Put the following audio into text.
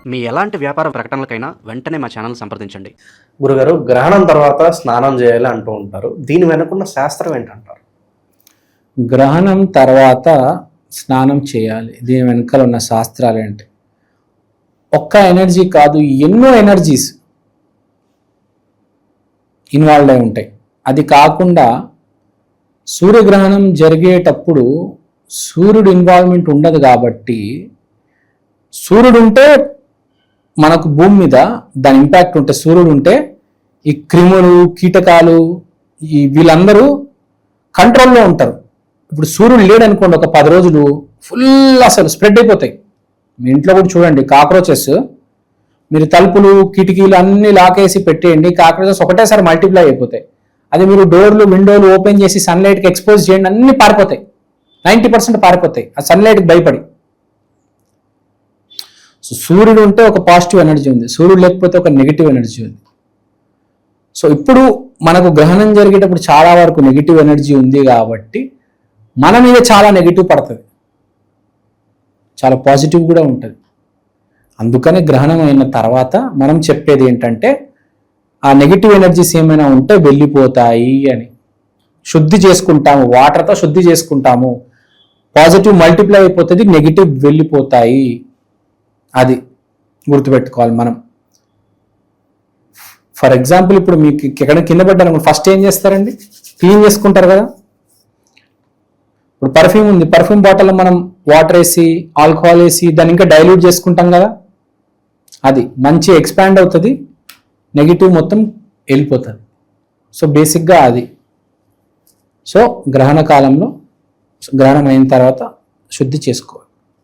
మీ ఎలాంటి వ్యాపార ప్రకటనలకైనా వెంటనే మా ఛానల్ సంప్రదించండి. గురుగారు, గ్రహణం తర్వాత స్నానం చేయాలి అంటూ ఉంటారు. దీని వెనుకున్న శాస్త్రం ఏంటంటారు? గ్రహణం తర్వాత స్నానం చేయాలి, దీని వెనకాల ఉన్న శాస్త్రాలు ఏంటి? ఒక్క ఎనర్జీ కాదు, ఎన్నో ఎనర్జీస్ ఇన్వాల్వ్ అయి ఉంటాయి. అది కాకుండా సూర్యగ్రహణం జరిగేటప్పుడు సూర్యుడు ఇన్వాల్వ్మెంట్ ఉండదు కాబట్టి, సూర్యుడు ఉంటే మనకు భూమి మీద దాని ఇంపాక్ట్ ఉంటే, సూర్యుడు ఉంటే ఈ క్రిములు, కీటకాలు, వీళ్ళందరూ కంట్రోల్లో ఉంటారు. ఇప్పుడు సూర్యుడు లేడనుకోండి, ఒక 10 రోజులు ఫుల్ అసలు స్ప్రెడ్ అయిపోతాయి. మీ ఇంట్లో కూడా చూడండి, కాక్రోచెస్ మీరు తలుపులు, కిటికీలు అన్ని లాకేసి పెట్టేయండి, కాక్రోచెస్ ఒకటేసారి మల్టిప్లై అయిపోతాయి. అది మీరు డోర్లు, విండోలు ఓపెన్ చేసి సన్లైట్కి ఎక్స్పోజ్ చేయండి, అన్ని పారిపోతాయి. 90% పారిపోతాయి ఆ సన్లైట్కి భయపడి. సో సూర్యుడు ఉంటే ఒక పాజిటివ్ ఎనర్జీ ఉంది, సూర్యుడు లేకపోతే ఒక నెగిటివ్ ఎనర్జీ ఉంది. సో ఇప్పుడు మనకు గ్రహణం జరిగేటప్పుడు చాలా వరకు నెగిటివ్ ఎనర్జీ ఉంది కాబట్టి మన మీద చాలా నెగిటివ్ పడుతుంది, చాలా పాజిటివ్ కూడా ఉంటుంది. అందుకనే గ్రహణం అయిన తర్వాత మనం చెప్పేది ఏంటంటే, ఆ నెగిటివ్ ఎనర్జీస్ ఏమైనా ఉంటే వెళ్ళిపోతాయి అని. శుద్ధి చేసుకుంటాము, వాటర్తో శుద్ధి చేసుకుంటాము, పాజిటివ్ మల్టిప్లై అయిపోతుంది, నెగిటివ్ వెళ్ళిపోతాయి. అది గుర్తుపెట్టుకోవాలి మనం. ఫర్ ఎగ్జాంపుల్, ఇప్పుడు మీకు ఎక్కడ కింద పడ్డాను, ఫస్ట్ ఏం చేస్తారండి? క్లీన్ చేసుకుంటారు కదా. ఇప్పుడు పర్ఫ్యూమ్ ఉంది, పర్ఫ్యూమ్ బాటిల్లో మనం వాటర్ వేసి, ఆల్కహాల్ వేసి దాన్ని ఇంకా డైల్యూట్ చేసుకుంటాం కదా. అది మంచి ఎక్స్పాండ్ అవుతుంది, నెగిటివ్ మొత్తం వెళ్ళిపోతుంది. సో బేసిక్గా అది. సో గ్రహణ కాలంలో, గ్రహణం అయిన తర్వాత శుద్ధి చేసుకోవాలి.